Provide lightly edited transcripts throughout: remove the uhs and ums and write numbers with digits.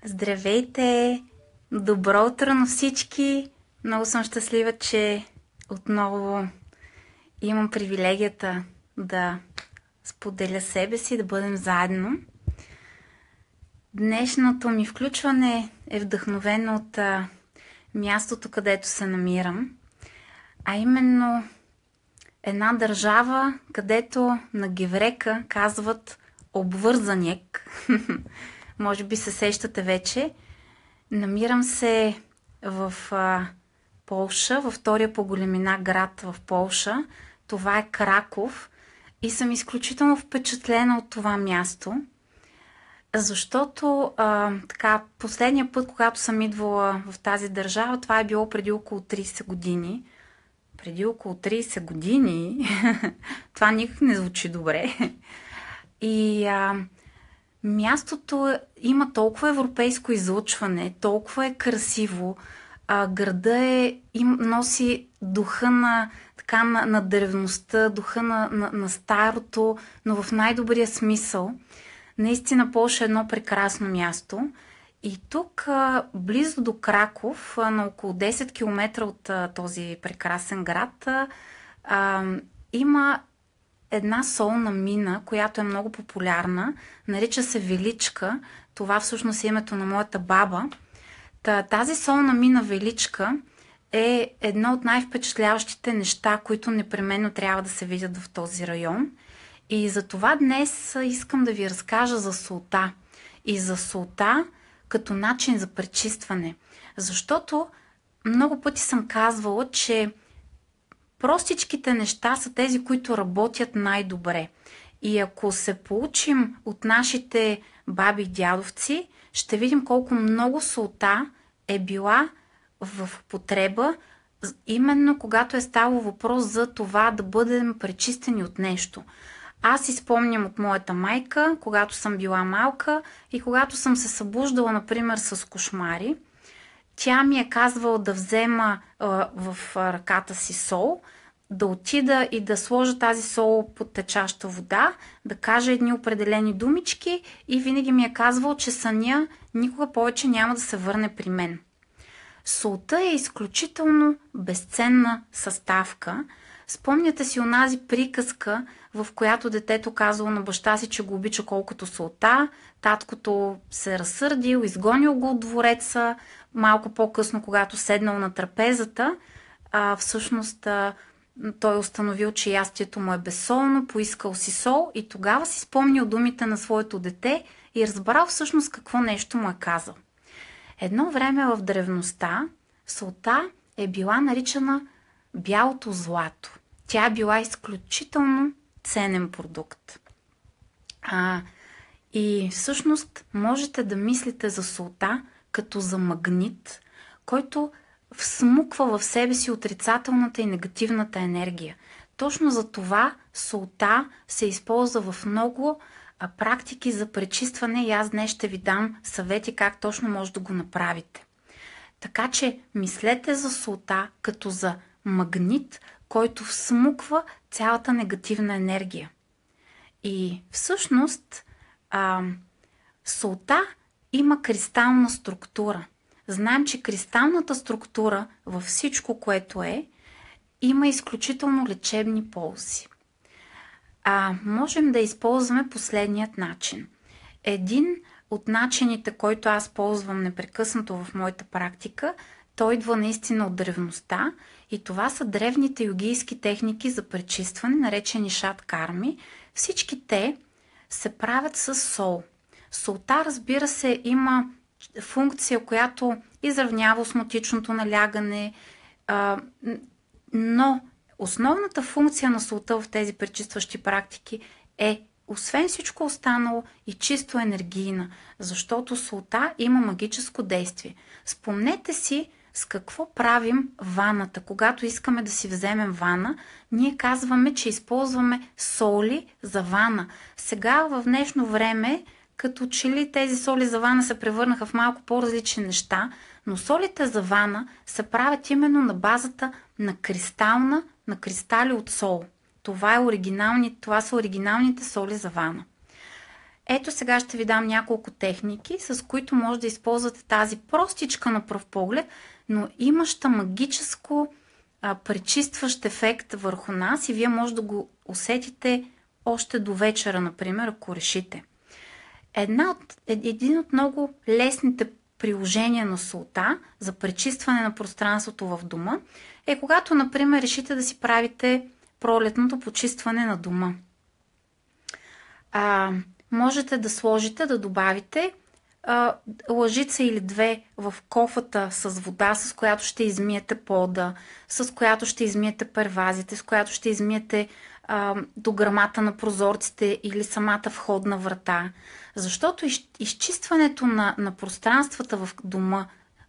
Здравейте! Добро утро на всички! Много съм щастлива, че отново имам привилегията да споделя себе си, да бъдем заедно. Днешното ми включване е вдъхновено от мястото, където се намирам, а именно една държава, където на геврека казват обвързаняк. Може би се сещате вече. Намирам се в Полша, във втория по големина град в Полша. Това е Краков и съм изключително впечатлена от това място, защото последния път, когато съм идвала в тази държава, това е било преди около 30 години. Преди около 30 години? Това никак не звучи добре. И мястото има толкова европейско излъчване, толкова е красиво, града носи духа на древността, духа на старото, но в най-добрия смисъл. Наистина Полша е едно прекрасно място. И тук, близо до Краков, на около 10 км от този прекрасен град, има една солна мина, която е много популярна. Нарича се Величка. Това всъщност е името на моята баба. Тази солна мина Величка е едно от най-впечатляващите неща, които непременно трябва да се видят в този район. И за това днес искам да ви разкажа за солта. И за солта като начин за пречистване. Защото много пъти съм казвала, че простичките неща са тези, които работят най-добре. И ако се получим от нашите баби и дядовци, ще видим колко много солта е била в употреба, именно когато е ставало въпрос за това да бъдем пречистени от нещо. Аз си спомням от моята майка, когато съм била малка и когато съм се събуждала, например, с кошмари, тя ми е казвала да взема в ръката си сол, да отида и да сложа тази сол под течаща вода, да кажа едни определени думички и винаги ми е казвал, че съня никога повече няма да се върне при мен. Солта е изключително безценна съставка. Спомняте си онази приказка, в която детето казало на баща си, че го обича колкото солта, таткото се разсърдил, изгонил го от двореца, малко по-късно, когато седнал на трапезата, всъщност той установил, че ястието му е безсолно, поискал си сол и тогава си спомнил думите на своето дете и разбрал всъщност какво нещо му е казал. Едно време в древността солта е била наричана бялото злато. Тя е била изключително ценен продукт. И всъщност можете да мислите за солта като за магнит, който всмуква в себе си отрицателната и негативната енергия. Точно за това солта се използва в много практики за пречистване и аз днес ще ви дам съвети как точно може да го направите. Така че мислете за солта като за магнит, който всмуква цялата негативна енергия. И всъщност солта има кристална структура. Знаем, че кристалната структура във всичко, което има изключително лечебни ползи. Можем да използваме последният начин. Един от начините, който аз ползвам непрекъснато в моята практика, той идва наистина от древността и това са древните йогийски техники за пречистване, наречени шат карми. Всички те се правят с сол. Солта, разбира се, има функция, която изравнява осмотичното налягане, но основната функция на солта в тези пречистващи практики е, освен всичко останало, и чисто енергийна, защото солта има магическо действие. Спомнете си с какво правим ваната. Когато искаме да си вземем вана, ние казваме, че използваме соли за вана. Сега в днешно време, като че ли тези соли за вана се превърнаха в малко по-различни неща, но солите за вана се правят именно на базата на кристали от сол. Това са оригиналните соли за вана. Ето сега ще ви дам няколко техники, с които може да използвате тази простичка на пръв поглед, но имаща магическо пречистващ ефект върху нас и вие може да го усетите още до вечера, например, ако решите. Един от много лесните приложения на солта за пречистване на пространството в дома е когато, например, решите да си правите пролетното почистване на дома. Можете да сложите, да добавите лъжица или две в кофата с вода, с която ще измиете пода, с която ще измиете первазите, с която ще измиете до грамата на прозорците или самата входна врата. Защото изчистването на пространствата в дома,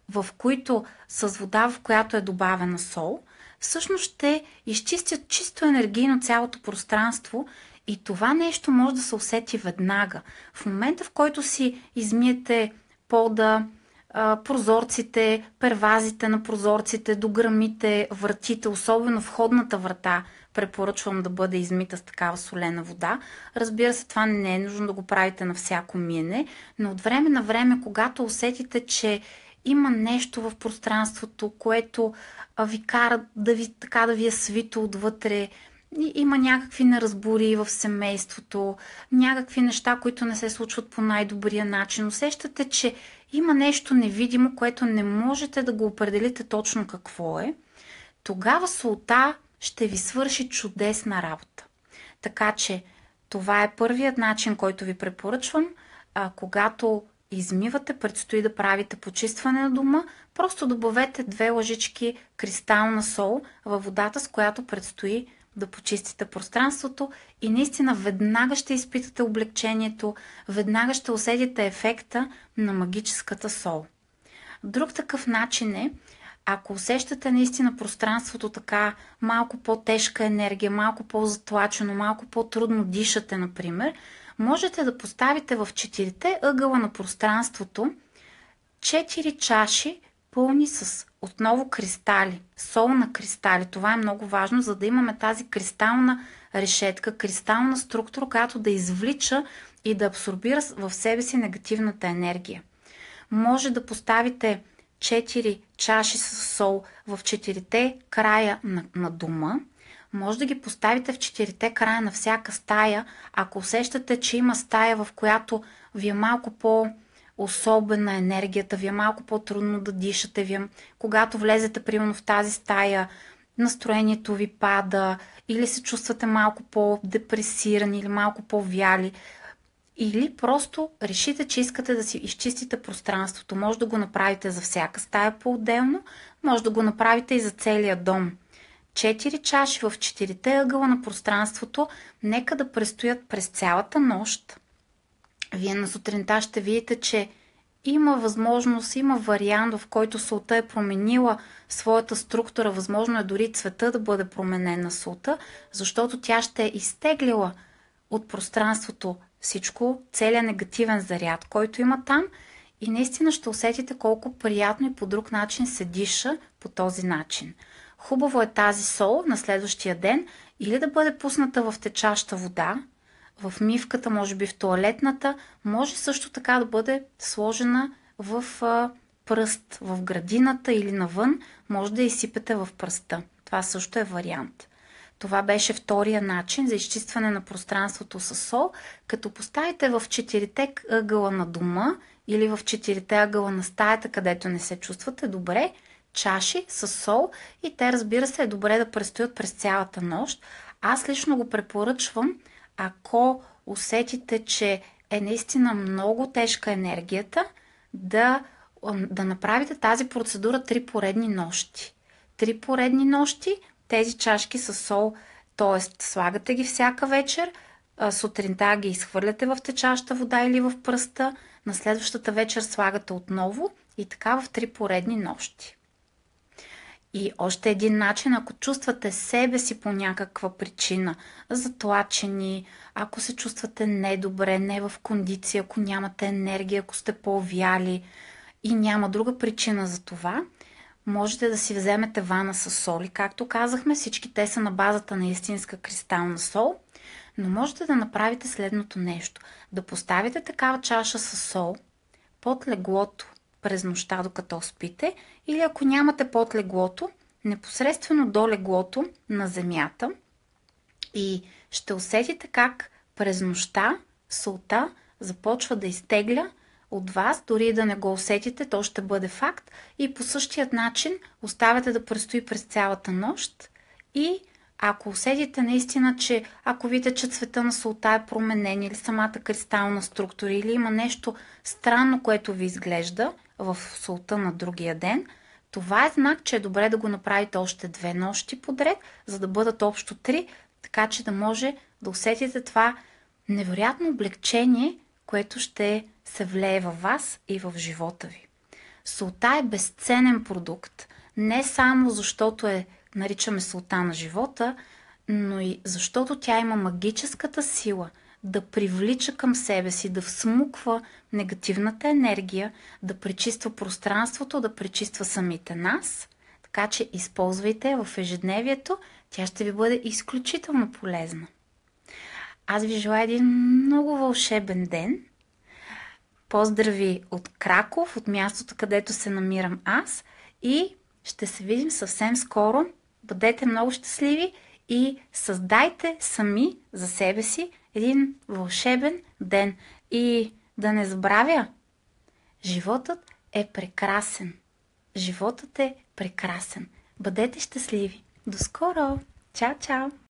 в които с вода, в която е добавена сол, всъщност ще изчистят чисто енергийно цялото пространство и това нещо може да се усети веднага. В момента, в който си измиете пода, прозорците, первазите на прозорците, дограмите, вратите, особено входната врата, препоръчвам да бъде измита с такава солена вода. Разбира се, това не е нужно да го правите на всяко миене, но от време на време, когато усетите, че има нещо в пространството, което ви кара да ви е свито отвътре, има някакви неразбори в семейството, някакви неща, които не се случват по най-добрия начин. Усещате, че има нещо невидимо, което не можете да го определите точно какво е. Тогава солта ще ви свърши чудесна работа. Така че това е първият начин, който ви препоръчвам. Когато измивате, предстои да правите почистване на дома, просто добавете 2 лъжички кристална сол във водата, с която предстои да почистите пространството и наистина веднага ще изпитате облегчението, веднага ще усетите ефекта на магическата сол. Друг такъв начин е, ако усещате наистина пространството така малко по-тежка енергия, малко по-затлачено, малко по-трудно дишате, например, можете да поставите в 4-те ъгъла на пространството 4 чаши пълни с отново кристали, сол на кристали. Това е много важно, за да имаме тази кристална решетка, кристална структура, която да извлича и да абсорбира в себе си негативната енергия. Може да поставите 4 чаши с сол в 4-те края на дома. Може да ги поставите в 4-те края на всяка стая, ако усещате, че има стая, в която ви е малко по-особена енергията, ви е малко по-трудно да дишате, когато влезете примерно в тази стая, настроението ви пада или се чувствате малко по-депресирани или малко по-вяли. Или просто решите, че искате да си изчистите пространството. Може да го направите за всяка стая по-отделно, може да го направите и за целия дом. 4 чаши в 4-те ъгъла на пространството, нека да престоят през цялата нощ. Вие на сутринта ще видите, че има възможност, има вариант, в който солта е променила своята структура. Възможно е дори цвета да бъде променен на солта, защото тя ще е изтеглила от пространството всичко, целият негативен заряд, който има там и наистина ще усетите колко приятно и по друг начин се диша по този начин. Хубаво е тази сол на следващия ден или да бъде пусната в течаща вода, в мивката, може би в тоалетната, може също така да бъде сложена в пръст, в градината или навън, може да изсипете в пръста. Това също е вариант. Това беше втория начин за изчистване на пространството с сол, като поставите в 4-те ъгъла на дома или в 4-те ъгъла на стаята, където не се чувствате добре, чаши с сол и те, разбира се, е добре да престоят през цялата нощ. Аз лично го препоръчвам, ако усетите, че е наистина много тежка енергията, да направите тази процедура 3 поредни нощи. 3 поредни нощи, тези чашки с сол, т.е. слагате ги всяка вечер, сутринта ги изхвърляте в течаща вода или в пръста, на следващата вечер слагате отново и така в 3 поредни нощи. И още един начин, ако чувствате себе си по някаква причина затлачени, ако се чувствате недобре, не в кондиция, ако нямате енергия, ако сте по-вяли и няма друга причина за това, можете да си вземете вана с соли. Както казахме, всички те са на базата на истинска кристална сол. Но можете да направите следното нещо. Да поставите такава чаша със сол под леглото през нощта, докато спите, или ако нямате под леглото, непосредствено до леглото на земята, и ще усетите как през нощта солта започва да изтегля от вас, дори да не го усетите, то ще бъде факт, и по същият начин оставяте да престои през цялата нощ. И ако усетите наистина, че ако видите, че цвета на солта е променен или самата кристална структура, или има нещо странно, което ви изглежда в солта на другия ден, това е знак, че е добре да го направите още 2 нощи подред, за да бъдат общо 3, така че да може да усетите това невероятно облегчение, което ще се влее във вас и в живота ви. Солта е безценен продукт, не само защото наричаме солта на живота, но и защото тя има магическата сила да привлича към себе си, да всмуква негативната енергия, да пречиства пространството, да пречиства самите нас. Така че използвайте в ежедневието, тя ще ви бъде изключително полезна. Аз ви желая един много вълшебен ден. Поздрави от Краков, от мястото, където се намирам аз, и ще се видим съвсем скоро. Бъдете много щастливи и създайте сами за себе си един вълшебен ден. И да не забравя, животът е прекрасен. Животът е прекрасен. Бъдете щастливи. До скоро! Чао, чао!